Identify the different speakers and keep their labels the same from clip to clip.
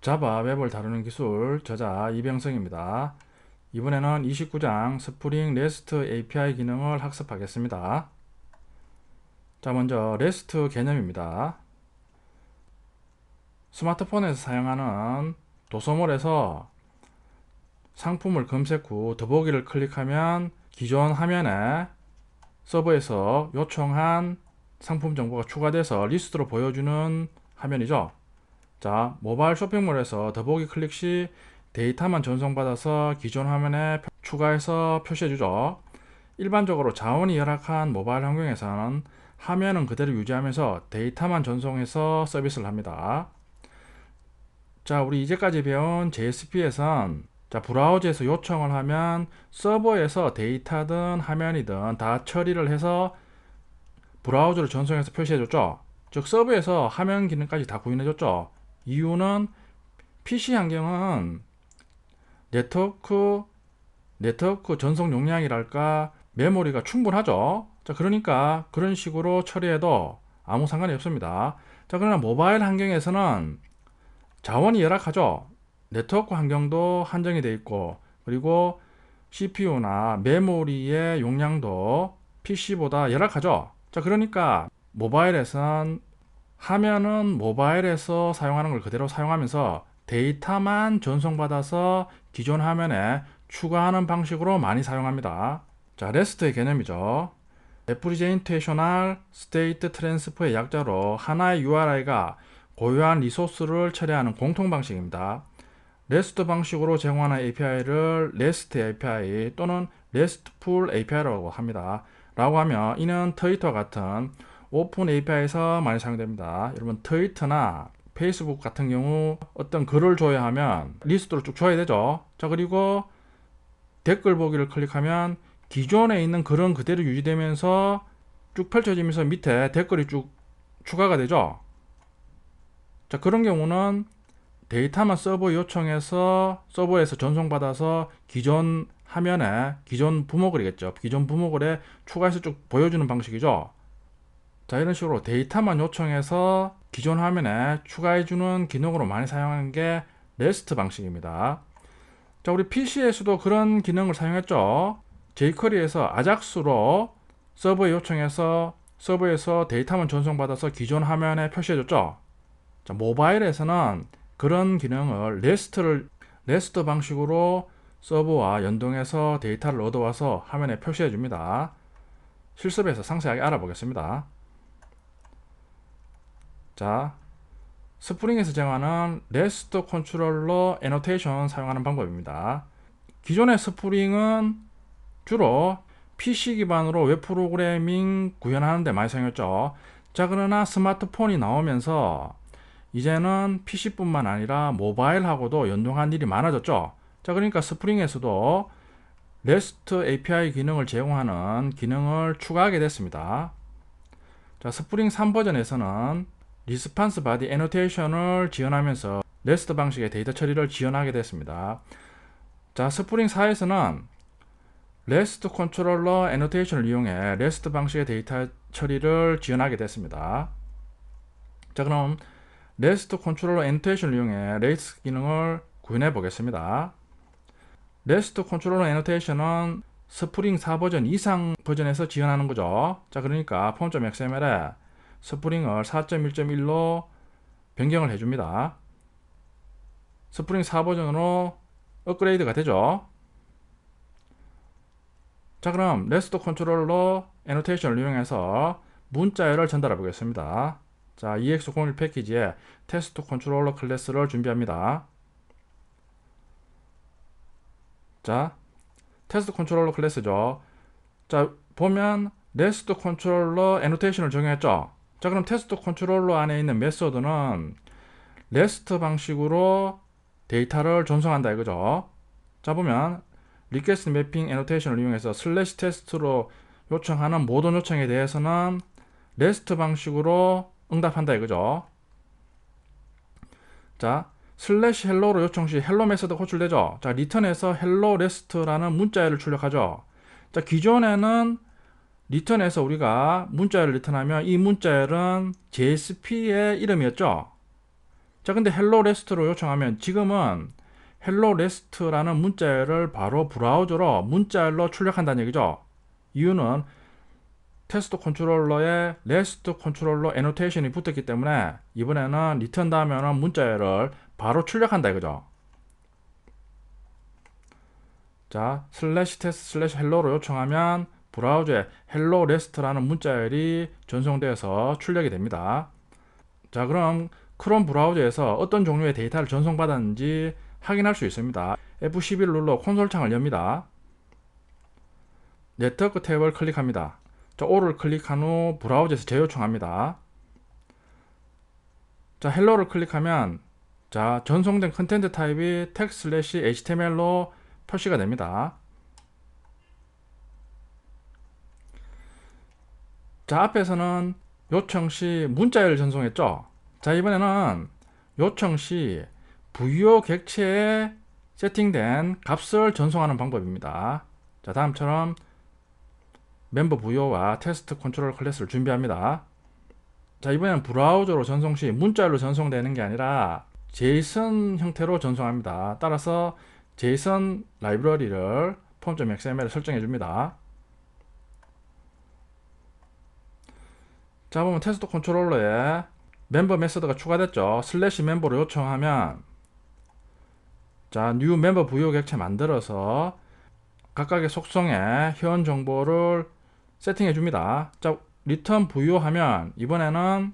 Speaker 1: 자바 웹을 다루는 기술 저자 이병성입니다. 이번에는 29장 스프링 레스트 API 기능을 학습하겠습니다. 자, 먼저 레스트 개념입니다. 스마트폰에서 사용하는 도서몰에서 상품을 검색 후 더보기를 클릭하면 기존 화면에 서버에서 요청한 상품 정보가 추가돼서 리스트로 보여주는 화면이죠. 자, 모바일 쇼핑몰에서 더보기 클릭 시 데이터만 전송받아서 기존 화면에 추가해서 표시해주죠. 일반적으로 자원이 열악한 모바일 환경에서는 화면은 그대로 유지하면서 데이터만 전송해서 서비스를 합니다. 자, 우리 이제까지 배운 JSP에선 브라우저에서 요청을 하면 서버에서 데이터든 화면이든 다 처리를 해서 브라우저로 전송해서 표시해줬죠. 즉 서버에서 화면 기능까지 다 구현해줬죠. 이유는 PC 환경은 네트워크 전송 용량이랄까 메모리가 충분하죠. 자, 그러니까 그런 식으로 처리해도 아무 상관이 없습니다. 자, 그러나 모바일 환경에서는 자원이 열악하죠. 네트워크 환경도 한정이 되어 있고, 그리고 CPU나 메모리의 용량도 PC보다 열악하죠. 자, 그러니까 모바일에선 화면은 모바일에서 사용하는 걸 그대로 사용하면서 데이터만 전송받아서 기존 화면에 추가하는 방식으로 많이 사용합니다. 자, REST의 개념이죠. Representational State Transfer의 약자로 하나의 URI가 고유한 리소스를 처리하는 공통 방식입니다. REST 방식으로 제공하는 API를 REST API 또는 RESTful API라고 합니다. 라고 하면 이는 트위터 같은 오픈 API에서 많이 사용됩니다. 여러분 트위터나 페이스북 같은 경우 어떤 글을 줘야 하면 리스트로 쭉 줘야 되죠. 자, 그리고 댓글 보기를 클릭하면 기존에 있는 글은 그대로 유지되면서 쭉 펼쳐지면서 밑에 댓글이 쭉 추가가 되죠. 자, 그런 경우는 데이터만 서버 요청해서 서버에서 전송받아서 기존 화면에 기존 부모글이겠죠. 기존 부모글에 추가해서 쭉 보여주는 방식이죠. 자, 이런 식으로 데이터만 요청해서 기존 화면에 추가해주는 기능으로 많이 사용하는 게 REST 방식입니다. 자, 우리 PC에서도 그런 기능을 사용했죠. jQuery에서 아작스로 서버에 요청해서 서버에서 데이터만 전송받아서 기존 화면에 표시해줬죠. 자, 모바일에서는 그런 기능을 REST 방식으로 서버와 연동해서 데이터를 얻어와서 화면에 표시해줍니다. 실습에서 상세하게 알아보겠습니다. 자, 스프링에서 제공하는 REST 컨트롤러 애노테이션 사용하는 방법입니다. 기존의 스프링은 주로 PC 기반으로 웹 프로그래밍 구현하는 데 많이 사용했죠. 자, 그러나 스마트폰이 나오면서 이제는 PC뿐만 아니라 모바일하고도 연동한 일이 많아졌죠. 자, 그러니까 스프링에서도 REST API 기능을 제공하는 기능을 추가하게 됐습니다. 자, 스프링 3 버전에서는 리스판스 바디 애노테이션을 지원하면서 REST 방식의 데이터 처리를 지원하게 됐습니다. 자, 스프링 4에서는 REST 컨트롤러 애노테이션을 이용해 REST 방식의 데이터 처리를 지원하게 됐습니다. 자, 그럼 REST 컨트롤러 애노테이션을 이용해 REST 기능을 구현해 보겠습니다. REST 컨트롤러 애노테이션은 스프링 4 버전 이상 버전에서 지원하는 거죠. 자, 그러니까 폼.xml에 스프링을 4.1.1로 변경을 해줍니다. 스프링 4 버전으로 업그레이드가 되죠. 자, 그럼 REST 컨트롤러 애노테이션을 이용해서 문자열을 전달해 보겠습니다. 자, EX01 패키지에 테스트 컨트롤러 클래스를 준비합니다. 자, 테스트 컨트롤러 클래스죠. 자, 보면 REST 컨트롤러 애노테이션을 적용했죠. 자, 그럼 테스트 컨트롤러 안에 있는 메서드는 REST 방식으로 데이터를 전송한다 이거죠. 자, 보면 리퀘스트 매핑 애노테이션을 이용해서 슬래시 테스트로 요청하는 모든 요청에 대해서는 REST 방식으로 응답한다 이거죠. 자, 슬래시 헬로로 요청 시 헬로 메서드 호출되죠. 자, 리턴에서 헬로 레스트라는 문자열을 출력하죠. 자, 기존에는 리턴에서 우리가 문자열을 리턴하면 이 문자열은 JSP의 이름이었죠. 자, 근데 hello rest로 요청하면 지금은 hello rest라는 문자열을 바로 브라우저로 문자열로 출력한다는 얘기죠. 이유는 테스트 컨트롤러에 REST 컨트롤러 애노테이션이 붙었기 때문에 이번에는 리턴 다음에는 문자열을 바로 출력한다 이거죠. 자, 슬래시 테스트 슬래시 헬로로 요청하면 브라우저에 hello rest라는 문자열이 전송되어서 출력이 됩니다. 자, 그럼 크롬 브라우저에서 어떤 종류의 데이터를 전송받았는지 확인할 수 있습니다. F11을 눌러 콘솔 창을 엽니다. 네트워크 탭을 클릭합니다. 자, O를 클릭한 후 브라우저에서 재요청합니다. 자, 헬로를 클릭하면 자, 전송된 컨텐츠 타입이 text/html로 표시가 됩니다. 자, 앞에서는 요청 시 문자열을 전송했죠. 자, 이번에는 요청 시 부요 객체에 세팅된 값을 전송하는 방법입니다. 자, 다음처럼 멤버 부요와 테스트 컨트롤 클래스를 준비합니다. 자, 이번에는 브라우저로 전송 시 문자열로 전송되는 게 아니라 JSON 형태로 전송합니다. 따라서 JSON 라이브러리를 form.xml에 설정해 줍니다. 자, 보면 테스트 컨트롤러에 멤버 메서드가 추가됐죠. 슬래시 멤버로 요청하면 자, new 멤버 부요 객체 만들어서 각각의 속성에 회원 정보를 세팅해 줍니다. 자, 리턴 부요하면 이번에는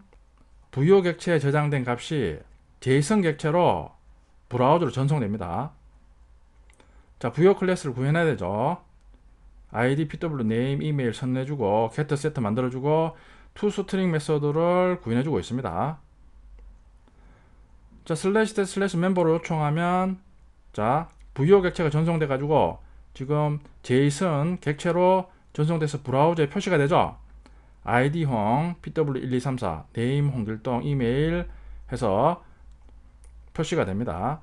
Speaker 1: 부요 객체에 저장된 값이 JSON 객체로 브라우저로 전송됩니다. 자, 부요 클래스를 구현해야 되죠. id, pw, name, 이메일 선내주고 get, set 만들어주고 toString 메서드를 구현해주고 있습니다. 자, 슬래시 슬래시 멤버로 요청하면 자, 부요 객체가 전송돼 가지고 지금 JSON 객체로 전송돼서 브라우저에 표시가 되죠. id 홍 pw1234 name 홍길동 이메일 해서 표시가 됩니다.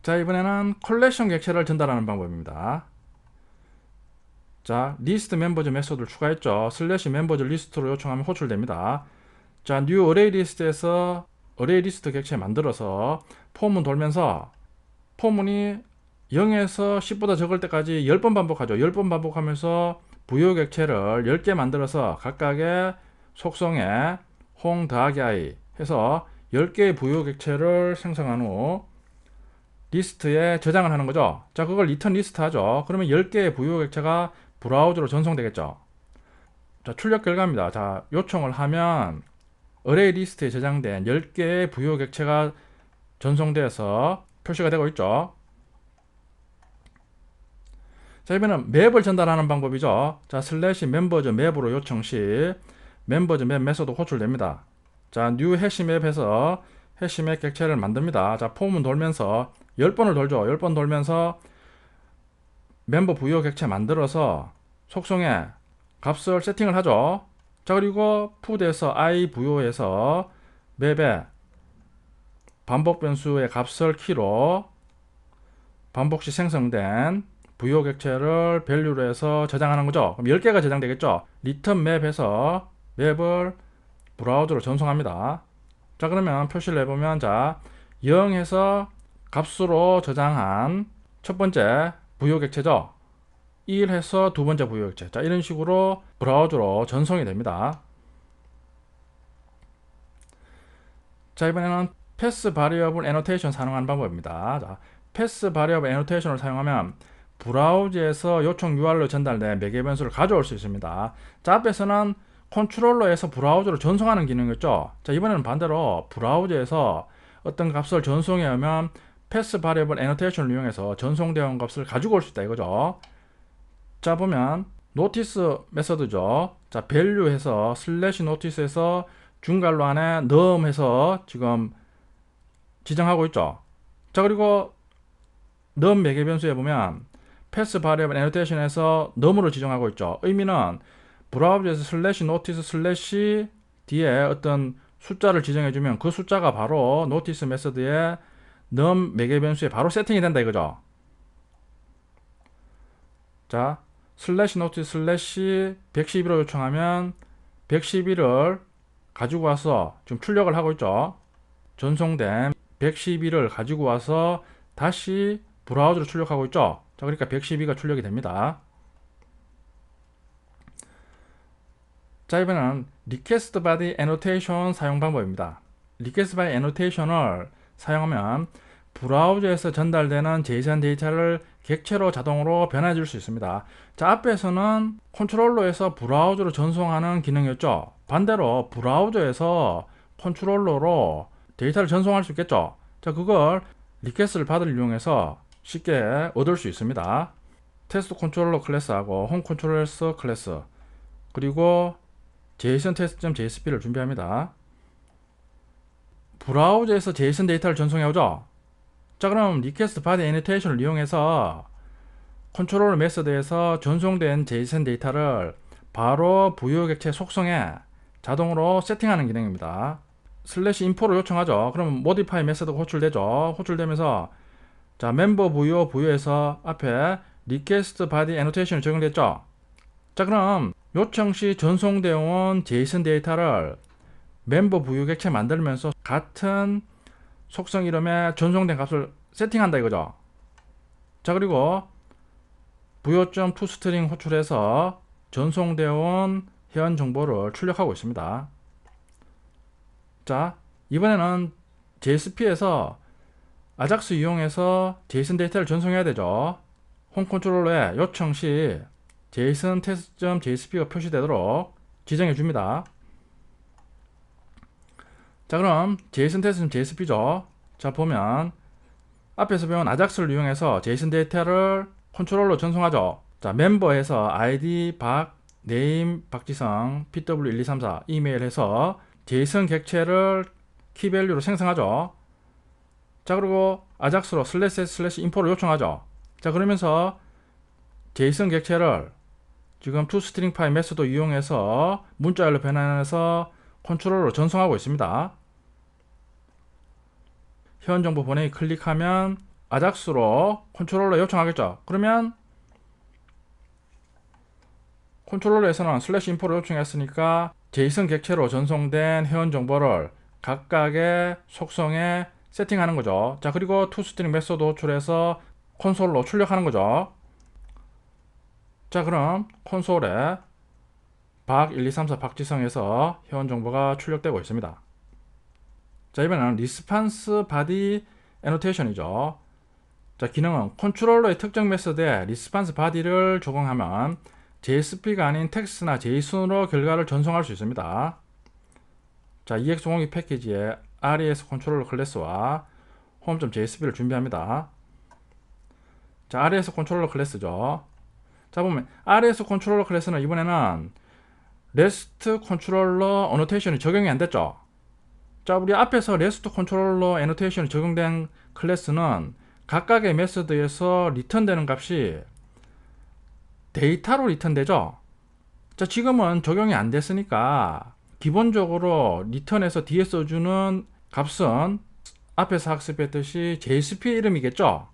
Speaker 1: 자, 이번에는 컬렉션 객체를 전달하는 방법입니다. 자, 리스트 멤버즈 메소드를 추가했죠. 슬래시 멤버즈 리스트로 요청하면 호출됩니다. 자, new array 리스트에서 array 리스트 객체 만들어서 포문 돌면서 포문이 0에서 10보다 적을 때까지 10번 반복하죠. 10번 반복하면서 부요 객체를 10개 만들어서 각각의 속성에 홍 더하기 i 해서 10개의 부요 객체를 생성한 후 리스트에 저장을 하는 거죠. 자, 그걸 리턴 리스트 하죠. 그러면 10개의 부요 객체가 브라우저로 전송되겠죠. 자, 출력 결과입니다. 자, 요청을 하면 어레이 리스트에 저장된 10개의 부요 객체가 전송되어서 표시가 되고 있죠. 자, 이번에는 맵을 전달하는 방법이죠. 자, 슬래시 멤버즈 맵으로 요청 시 멤버즈 맵 메소드 호출됩니다. 자, new 해시 맵에서 해시 맵 객체를 만듭니다. 자, 폼은 돌면서 10번을 돌죠. 10번 돌면서 멤버 부요 객체 만들어서 속성에 값을 세팅을 하죠. 자, 그리고 푸드에서 i 부요에서 맵에 반복 변수의 값을 키로 반복 시 생성된 부요 객체를 밸류로 해서 저장하는 거죠. 그럼 10개가 저장되겠죠. 리턴 맵에서 맵을 브라우저로 전송합니다. 자, 그러면 표시를 해보면 자, 0에서 값으로 저장한 첫 번째 부요 객체죠. 1 해서 두 번째 부요 객체. 자, 이런 식으로 브라우저로 전송이 됩니다. 자, 이번에는 패스 바리어블 애노테이션 사용하는 방법입니다. 자, 패스 바리어블 애노테이션을 사용하면 브라우저에서 요청 UR로 전달된 매개 변수를 가져올 수 있습니다. 자, 앞에서는 컨트롤러에서 브라우저로 전송하는 기능이었죠. 자, 이번에는 반대로 브라우저에서 어떤 값을 전송해 오면 패스 바리어블 애노테이션을 이용해서 전송되어 온 값을 가지고 올 수 있다 이거죠. 자, 보면 노티스 메서드죠. 자, 밸류 해서 슬래시 노티스에서 중괄호 안에 num 해서 지금 지정하고 있죠. 자, 그리고 num 매개 변수에 보면 패스 바리어블 애노테이션에서 num으로 지정하고 있죠. 의미는 브라우저에서 슬래시 노티스 슬래시 뒤에 어떤 숫자를 지정해주면 그 숫자가 바로 노티스 메서드에 num 매개 변수에 바로 세팅이 된다 이거죠. 자, 슬래시 노티스 슬래시 111로 요청하면 111을 가지고 와서 지금 출력을 하고 있죠. 전송된 112를 가지고 와서 다시 브라우저로 출력하고 있죠. 자, 그러니까 112가 출력이 됩니다. 자, 이번에는 request body annotation 사용 방법입니다. request body annotation을 사용하면 브라우저에서 전달되는 JSON 데이터를 객체로 자동으로 변화해 줄 수 있습니다. 자, 앞에서는 컨트롤러에서 브라우저로 전송하는 기능이었죠. 반대로 브라우저에서 컨트롤러로 데이터를 전송할 수 있겠죠. 자, 그걸 리퀘스트를 받을 이용해서 쉽게 얻을 수 있습니다. 테스트 컨트롤러 클래스하고 홈 컨트롤러 클래스, 그리고 JSON test.jsp를 준비합니다. 브라우저에서 JSON 데이터를 전송해 오죠. 자, 그럼 리퀘스트 바디 애니테이션을 이용해서 컨트롤러 메서드에서 전송된 JSON 데이터를 바로 부요 객체 속성에 자동으로 세팅하는 기능입니다. 슬래시 인포를 요청하죠. 그럼 modify 메서드가 호출되죠. 호출되면서 자, 멤버 부요에서 앞에 request body annotation이 적용됐죠. 자, 그럼 요청 시 전송되어 온 JSON 데이터를 멤버 부요 객체 만들면서 같은 속성 이름에 전송된 값을 세팅한다 이거죠. 자, 그리고 부요.toString 호출해서 전송되어 온 회원 정보를 출력하고 있습니다. 자, 이번에는 JSP에서 아작스 이용해서 JSON 데이터를 전송해야 되죠. 홈 컨트롤러에 요청 시 JSON test.jsp가 표시되도록 지정해 줍니다. 자, 그럼 JSON test.jsp죠. 자, 보면 앞에서 배운 아작스를 이용해서 JSON 데이터를 컨트롤러 전송하죠. 자, 멤버에서 ID 박, 네임 박지성, pw1234 이메일해서 JSON 객체를 키밸류로 생성하죠. 자, 그리고 아작스로 //info를 요청하죠. 자, 그러면서 JSON 객체를 지금 toString 파일 메소드 이용해서 문자열로 변환해서 컨트롤러로 전송하고 있습니다. 회원 정보 보내기 클릭하면 아작스로 컨트롤러 요청하겠죠. 그러면 컨트롤러에서는 /info를 요청했으니까 JSON 객체로 전송된 회원 정보를 각각의 속성에 세팅하는 거죠. 자, 그리고 toString 메소드 호출해서 콘솔로 출력하는 거죠. 자, 그럼 콘솔에 박1234 박지성에서 회원 정보가 출력되고 있습니다. 자, 이번에는 리스판스 바디 애노테이션이죠. 자, 기능은 컨트롤러의 특정 메서드에 리스판스 바디를 적용하면 JSP가 아닌 텍스트나 JSON으로 결과를 전송할 수 있습니다. 자, EX502 패키지에 RES 컨트롤러 클래스와 home.jsp를 준비합니다. 자, RES 컨트롤러 클래스죠. 자, 보면 RES 컨트롤러 클래스는 이번에는 REST 컨트롤러 어노테이션이 적용이 안 됐죠. 자, 우리 앞에서 REST 컨트롤러 애노테이션이 적용된 클래스는 각각의 메서드에서 리턴되는 값이 데이터로 리턴되죠. 자, 지금은 적용이 안 됐으니까 기본적으로 리턴에서 뒤에 써주는 값은 앞에서 학습했듯이 JSP 이름이겠죠.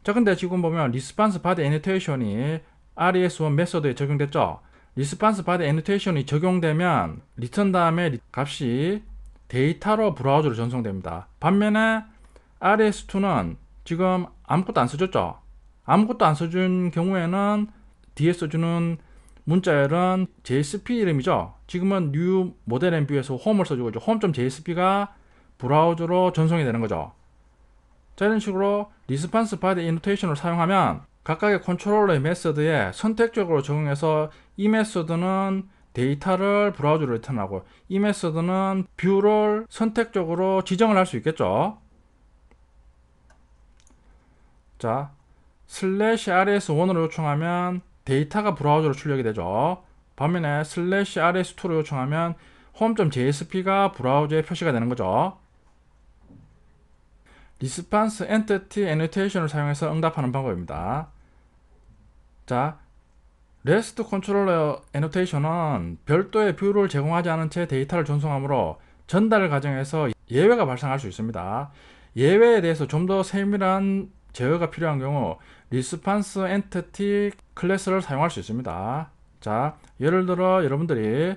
Speaker 1: 자, 근데 지금 보면 response body annotation이 RES1 메서드에 적용됐죠. response body annotation이 적용되면 리턴 다음에 값이 데이터로 브라우저로 전송됩니다. 반면에 RES2는 지금 아무것도 안 써줬죠. 아무것도 안 써준 경우에는 뒤에 써주는 문자열은 JSP 이름이죠. 지금은 new 모델 앤 뷰에서 홈을 써주고 있죠. home.jsp가 브라우저로 전송이 되는 거죠. 자, 이런 식으로 리스판스 바디 애노테이션을 사용하면 각각의 컨트롤러의 메서드에 선택적으로 적용해서 이 메서드는 데이터를 브라우저로 리턴하고 이 메서드는 뷰를 선택적으로 지정을 할 수 있겠죠. 자, /rs1으로 요청하면 데이터가 브라우저로 출력이 되죠. 반면에 /rs2로 요청하면 home.jsp가 브라우저에 표시가 되는 거죠. 리스판스 엔티티 애노테이션을 사용해서 응답하는 방법입니다. 자, REST 컨트롤러 애노테이션은 별도의 뷰를 제공하지 않은 채 데이터를 전송하므로 전달 과정에서 예외가 발생할 수 있습니다. 예외에 대해서 좀 더 세밀한 제어가 필요한 경우 리스판스 엔티티 클래스를 사용할 수 있습니다. 자, 예를 들어 여러분들이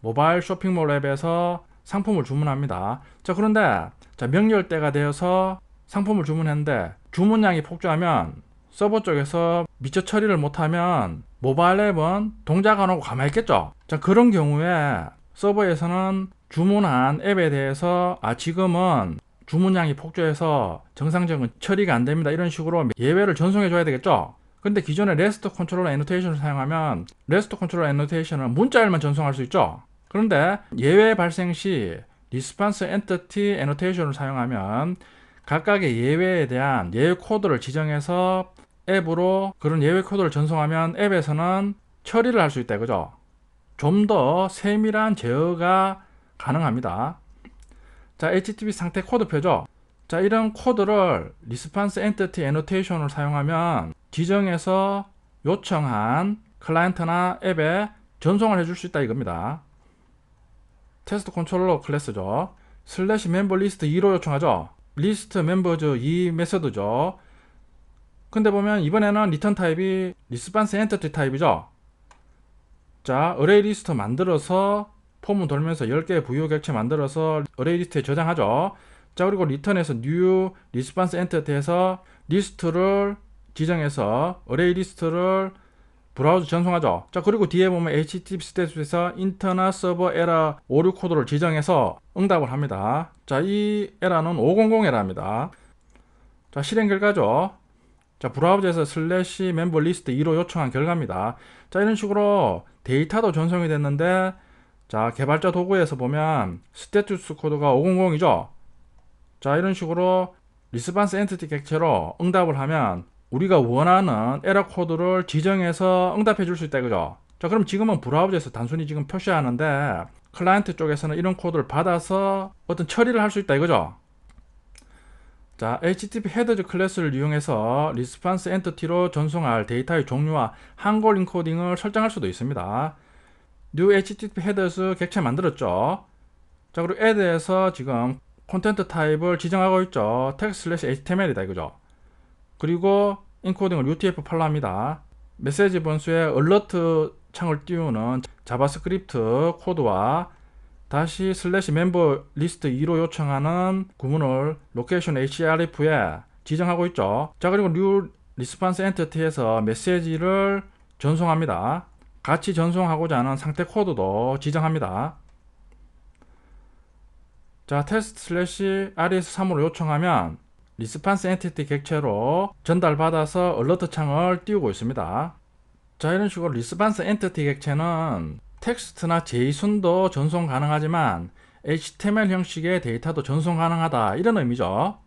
Speaker 1: 모바일 쇼핑몰 앱에서 상품을 주문합니다. 자, 그런데 자, 명절때가 되어서 상품을 주문했는데 주문량이 폭주하면 서버 쪽에서 미처 처리를 못하면 모바일 앱은 동작 안 하고 가만히 있겠죠. 자, 그런 경우에 서버에서는 주문한 앱에 대해서 지금은 주문량이 폭주해서 정상적인 처리가 안 됩니다, 이런 식으로 예외를 전송해 줘야 되겠죠. 근데 기존에 REST 컨트롤러 애노테이션을 사용하면 REST 컨트롤러 애노테이션은 문자열만 전송할 수 있죠. 그런데 예외 발생 시 리스폰스 엔티티 애노테이션을 사용하면 각각의 예외에 대한 예외 코드를 지정해서 앱으로 그런 예외 코드를 전송하면 앱에서는 처리를 할 수 있다, 그죠? 좀 더 세밀한 제어가 가능합니다. 자, HTTP 상태 코드표죠. 자, 이런 코드를 리스폰스 엔티티 애노테이션을 사용하면 지정해서 요청한 클라이언트나 앱에 전송을 해줄 수 있다, 이겁니다. 테스트 컨트롤러 클래스죠. 슬래시 멤버 리스트 2로 요청하죠. 리스트 멤버즈 2 메서드죠. 근데 보면 이번에는 리턴 타입이 리스폰스 엔티티 타입이죠. 자, 어레이 리스트 만들어서 폼을 돌면서 10개의 부유 객체 만들어서 어레이 리스트에 저장하죠. 자, 그리고 리턴에서 new response entity에서 리스트를 지정해서 어레이 리스트를 브라우저 전송하죠. 자, 그리고 뒤에 보면 HTTP 스테이터스에서 인터넷 서버 에러 오류 코드를 지정해서 응답을 합니다. 자, 이 에러는 500 에러입니다. 자, 실행 결과죠. 자, 브라우저에서 슬래시 멤버 리스트 2로 요청한 결과입니다. 자, 이런 식으로 데이터도 전송이 됐는데, 자, 개발자 도구에서 보면 스테투스 코드가 500이죠. 자, 이런 식으로 리스폰스 엔티티 객체로 응답을 하면 우리가 원하는 에러 코드를 지정해서 응답해 줄 수 있다, 그죠? 자, 그럼 지금은 브라우저에서 단순히 지금 표시하는데 클라이언트 쪽에서는 이런 코드를 받아서 어떤 처리를 할 수 있다, 이거죠? 자, HTTP 헤더즈 클래스를 이용해서 리스폰스 엔티티로 전송할 데이터의 종류와 한글 인코딩을 설정할 수도 있습니다. new HTTP 헤더즈 객체 만들었죠. 자, 그리고 add에서 지금 콘텐트 타입을 지정하고 있죠. text/html이다, 이거죠. 그리고 인코딩을 UTF-8로 합니다. 메시지 번수에 얼러트 창을 띄우는 자바스크립트 코드와 다시 슬래시 멤버 리스트 2로 요청하는 구문을 로케이션 href에 지정하고 있죠. 자, 그리고 new response entity에서 메시지를 전송합니다. 같이 전송하고자 하는 상태 코드도 지정합니다. 자, test/res3으로 요청하면 리스폰스 엔티티 객체로 전달받아서 얼러트 창을 띄우고 있습니다. 자, 이런 식으로 리스폰스 엔티티 객체는 텍스트나 JSON도 전송 가능하지만 HTML 형식의 데이터도 전송 가능하다, 이런 의미죠.